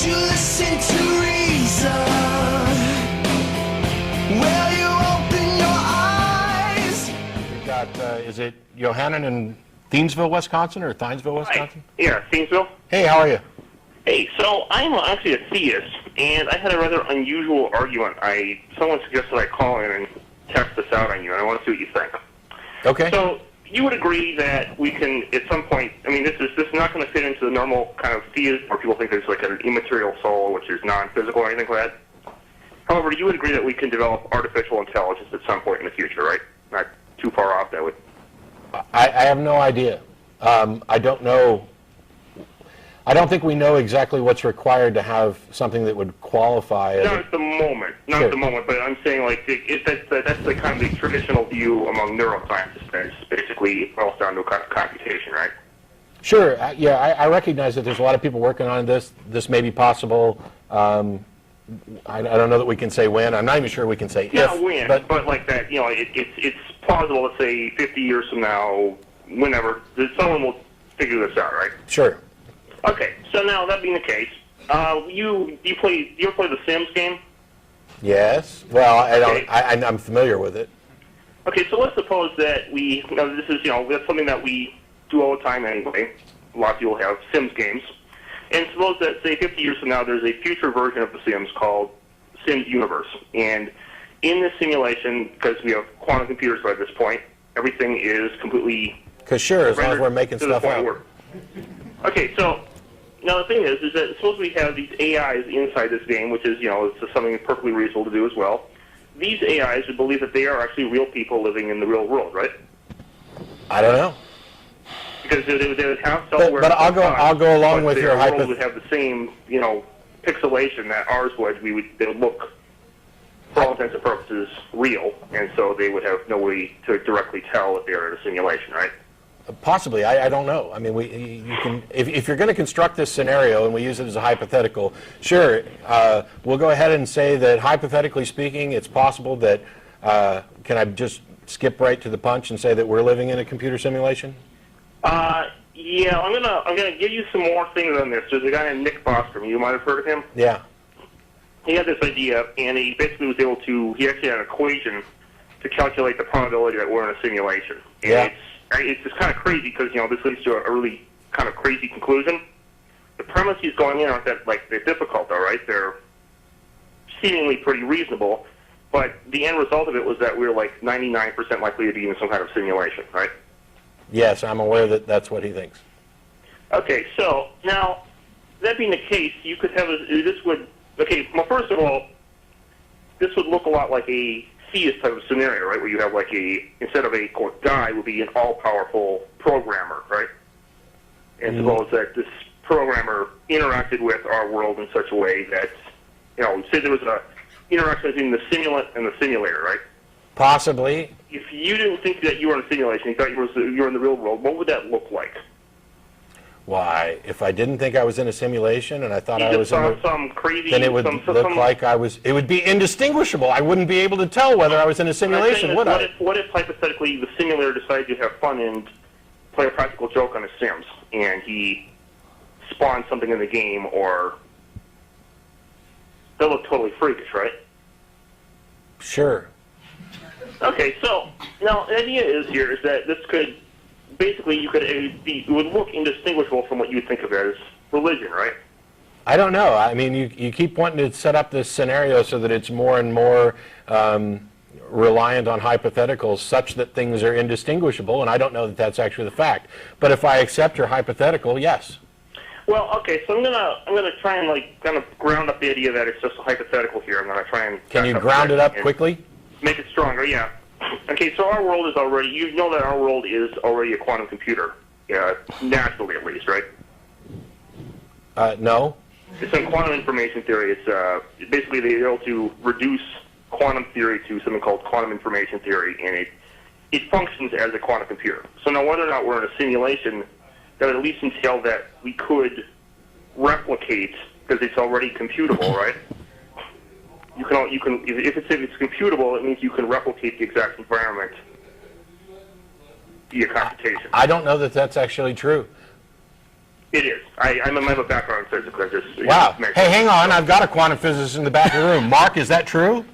you listen to reason? Will you open your eyes? We've got, is it Johannan in Thiensville, Wisconsin, or Thiensville, Wisconsin? Hi. Yeah, Thiensville. Hey, how are you? Hey, so I'm actually a theist, and I had a rather unusual argument. Someone suggested I call in and test this out on you, and I want to see what you think. Okay. So you would agree that we can, at some point, I mean, this is not going to fit into the normal kind of theism where people think there's like an immaterial soul, which is non-physical or anything like that. However, you would agree that we can develop artificial intelligence at some point in the future, right? Not too far off, that would. I have no idea. I don't know. I don't think we know exactly what's required to have something that would qualify as... Not at the moment. Not Sure. at the moment, but I'm saying, like, that's the kind of the traditional view among neuroscientists. That it's basically, it boils down to a kind of computation, right? Sure. Yeah, I recognize that there's a lot of people working on this. This may be possible. I don't know that we can say when. I'm not even sure we can say Yeah, if. when, but like that, you know, it's plausible, let's say, 50 years from now, whenever, that someone will figure this out, right? Sure. Okay, so now, that being the case, you ever play the Sims game? Yes. Well, Okay. I'm familiar with it. Okay, so let's suppose that this is, that's something that we do all the time anyway. A lot of people have Sims games. And suppose that, say, 50 years from now, there's a future version of The Sims called Sims Universe. And in this simulation, because we have quantum computers by this point, everything is completely... Because sure, as long as we're making stuff out. Okay, so now the thing is that suppose we have these AIs inside this game, which is, it's something perfectly reasonable to do as well. These AIs would believe that they are actually real people living in the real world, right? I don't know. Because they would have self-awareness. But I'll go along with your hypothesis. Would have the same, pixelation that ours would. They would look, for all intents and purposes, real, and so they would have no way to directly tell if they're in a simulation, right? Possibly. I don't know. I mean, you can if you're going to construct this scenario and we use it as a hypothetical, sure, we'll go ahead and say that hypothetically speaking, it's possible that, can I just skip right to the punch and say that we're living in a computer simulation? Yeah, I'm gonna give you some more things on this. There's a guy named Nick Bostrom. You might have heard of him. Yeah. He had this idea, and he basically was able to. He actually had an equation to calculate the probability that we're in a simulation. And Yeah. It's just kind of crazy because this leads to a really kind of crazy conclusion. The premise he's going in aren't that they're difficult, though, right? They're seemingly pretty reasonable, but the end result of it was that we're like 99% likely to be in some kind of simulation, right? Yes, I'm aware that that's what he thinks. Okay, so now that being the case, you could have well, first of all, this would look a lot like a theist type of scenario, right, where you have instead of a quote guy, would be an all-powerful programmer, right? And suppose that this programmer interacted with our world in such a way that, say there was a interaction between the simulant and the simulator, right? Possibly. If you didn't think that you were in a simulation, you thought you were in the real world, what would that look like? Why, if I didn't think I was in a simulation and I thought I was in some crazy, then it would look like I was, it would be indistinguishable. I wouldn't be able to tell whether I was in a simulation, would I? What if hypothetically the simulator decided to have fun and play a practical joke on his Sims, and he spawned something in the game, or that look totally freakish, right? Sure. Okay, so now the idea is that this could basically it would look indistinguishable from what you would think of as religion, right? I don't know. I mean, you keep wanting to set up this scenario so that it's more and more reliant on hypotheticals such that things are indistinguishable, and I don't know that that's actually the fact. But if I accept your hypothetical, yes. Well, okay, so I'm gonna try and kind of ground up the idea that it's just a hypothetical here. I'm gonna try and can you ground it up quickly? Make it stronger, yeah. Okay, so our world is already, you know that our world is already a quantum computer, naturally at least, right? No. It's in quantum information theory. It's basically they're able to reduce quantum theory to something called quantum information theory, and it functions as a quantum computer. So now whether or not we're in a simulation, that would at least entail that we could replicate, because it's already computable, right? You can if it's computable, it means you can replicate the exact environment via computation. I don't know that that's actually true. It is. I have a background in physics. I just Wow. just Hey, hang on. I've got a quantum physicist in the back of the room. Mark, is that true?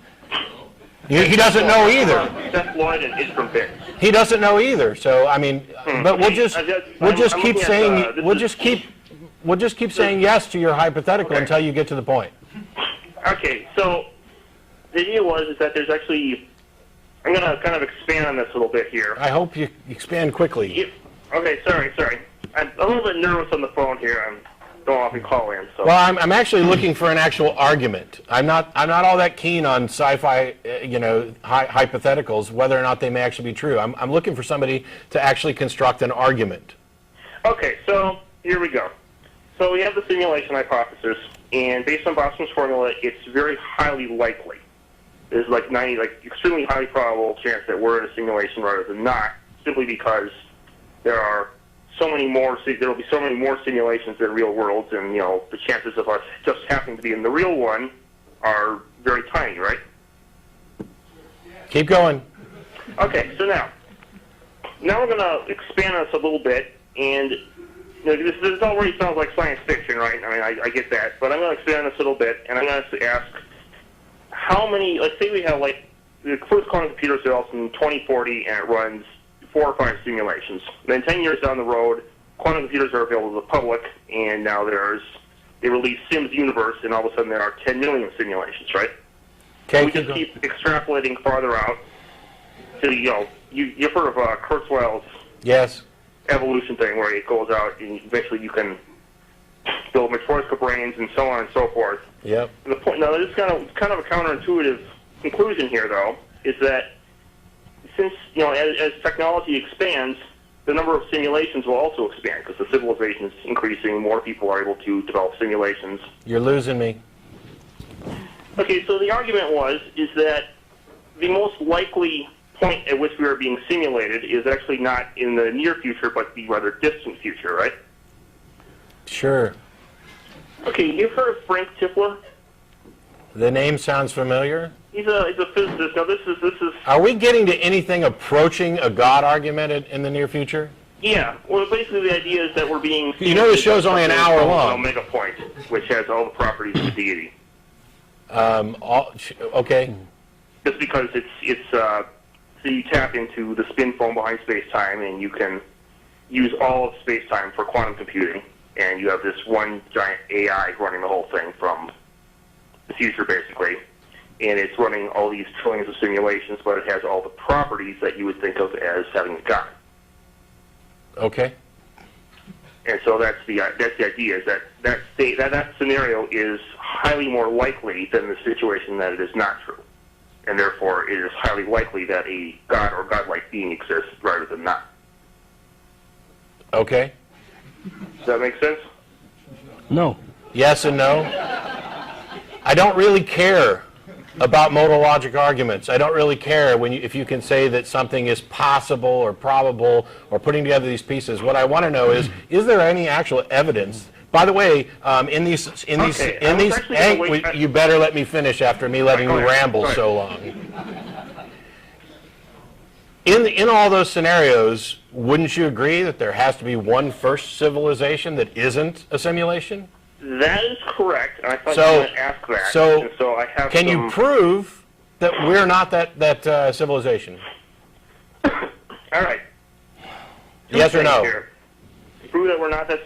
He doesn't know either. Seth Lloyd and Isram Biggs. He doesn't know either. So I mean, but we'll just keep saying we'll just keep saying yes to your hypothetical until you get to the point. Okay. So the idea is that there's actually, I'm going to kind of expand on this a little bit here. I hope you expand quickly. Okay. Sorry. I'm a little bit nervous on the phone here. I don't often call in. So. Well, I'm actually looking for an actual argument. I'm not all that keen on sci-fi, hypotheticals, whether or not they may actually be true. I'm looking for somebody to actually construct an argument. Okay, so here we go. So we have the simulation hypothesis, and based on Bostrom formula, it's very highly likely. There's like extremely highly probable chance that we're in a simulation rather than not, simply because there will be so many more simulations than real worlds, and the chances of us just happening to be in the real one are very tiny, right? Keep going. Okay, so now we're going to expand on this a little bit, and this already sounds like science fiction, right? I mean, I get that, but I'm going to expand on this a little bit, and I'm going to ask how many. Let's say we have the first quantum computer develops in 2040, and it runs 4 or 5 simulations. Then 10 years down the road, quantum computers are available to the public, and now they release Sims Universe, and all of a sudden there are 10 million simulations, right? Okay. We just keep extrapolating farther out to you've heard of Kurzweil's evolution thing, where it goes out and eventually you can build Matryoshka brains and so on and so forth. Yep. And the point now, this is kind of a counterintuitive conclusion here, though, is that since as technology expands, the number of simulations will also expand because the civilization is increasing. More people are able to develop simulations. You're losing me. Okay, so the argument is that the most likely point at which we are being simulated is actually not in the near future, but the rather distant future, right? Sure. Okay, you've heard of Frank Tipler? The name sounds familiar. He's a physicist. Now this is. Are we getting to anything approaching a God argument in the near future? Yeah. Well, basically the idea is that we're being. The show's only an hour long. Omega point, which has all the properties of a deity. Okay. Just because it's so you tap into the spin foam behind space-time, and you can use all of space-time for quantum computing, and you have this one giant AI running the whole thing from the future, basically. And it's running all these trillions of simulations, but it has all the properties that you would think of as having a God. Okay. And so that's the idea, is that scenario is highly more likely than the situation that it is not true. And therefore, it is highly likely that a God or godlike being exists rather than not. Okay. Does that make sense? No. Yes and no. I don't really care about modal logic arguments. I don't really care if you can say that something is possible or probable or putting together these pieces. What I want to know is there any actual evidence? By the way, you better let me finish after me letting you ramble so long. In all those scenarios, wouldn't you agree that there has to be one first civilization that isn't a simulation? That is correct, and I thought you were going to ask that. So I have. Can you prove that we're not that civilization? All right. Yes or no? Here. Prove that we're not that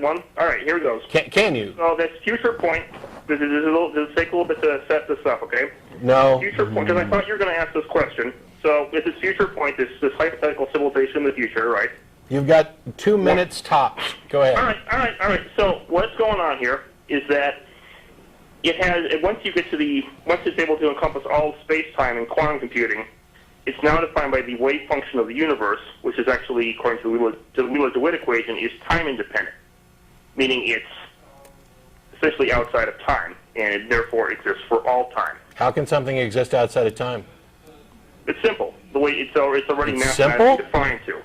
one. All right, here it goes. Can you? So that's future point. This take a little bit to set this up, okay? No. Future point, because I thought you were going to ask this question. So this is future point. This hypothetical civilization in the future, right? You've got 2 minutes tops. Go ahead. All right. So what's going on here is that it has, once it's able to encompass all of space-time and quantum computing, it's now defined by the wave function of the universe, which is actually, according to the Wheeler-DeWitt equation, is time independent, meaning it's essentially outside of time, and it therefore exists for all time. How can something exist outside of time? It's simple. The way it's already simple? mathematically defined to.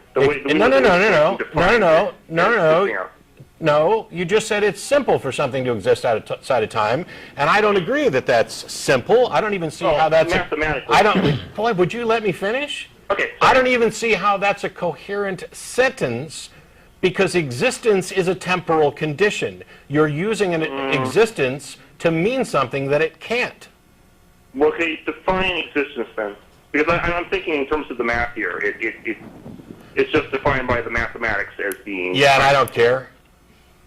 No, you just said it's simple for something to exist outside of time, and I don't agree that that's simple. I don't even see how that's mathematically. Boy, would you let me finish? Okay. I don't even see how that's a coherent sentence Because existence is a temporal condition. You're using an existence to mean something that it can't. Well, okay, define existence then. Because I'm thinking in terms of the math here. It's just defined by the mathematics as being... Yeah, and I don't care.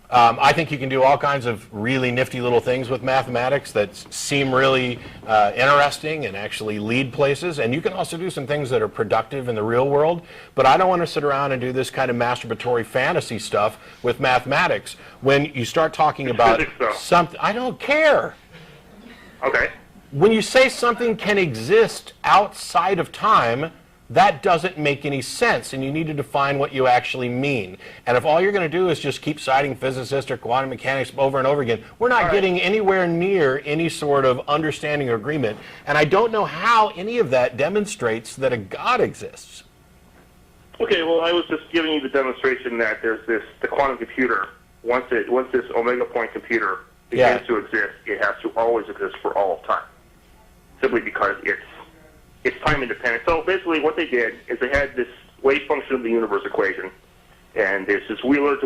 I think you can do all kinds of really nifty little things with mathematics that seem really interesting and actually lead places. And you can also do some things that are productive in the real world. But I don't want to sit around and do this kind of masturbatory fantasy stuff with mathematics. When you start talking about something, I don't care. Okay. When you say something can exist outside of time, that doesn't make any sense, and you need to define what you actually mean. And if all you're going to do is just keep citing physicists or quantum mechanics over and over again, we're not getting anywhere near any sort of understanding or agreement. And I don't know how any of that demonstrates that a God exists. Okay, well, I was just giving you the demonstration that there's the quantum computer. Once this omega point computer begins to exist, it has to always exist for all of time, simply because it's time independent. So basically what they did is they had this wave function of the universe equation, and there's this Wheeler and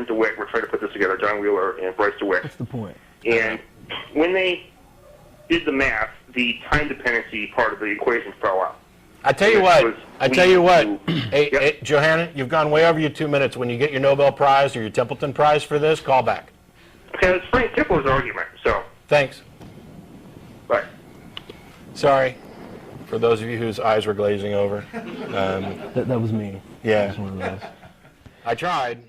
DeWitt were trying to put this together, John Wheeler and Bryce DeWitt. What's the point? And when they did the math, the time dependency part of the equation fell out. I tell you what. Hey, Johanna, you've gone way over your 2 minutes. When you get your Nobel Prize or your Templeton Prize for this, call back. Okay, it's Frank Kepler's argument, so. Thanks. Bye. Sorry. For those of you whose eyes were glazing over. That was me. Yeah. That was one of those. I tried.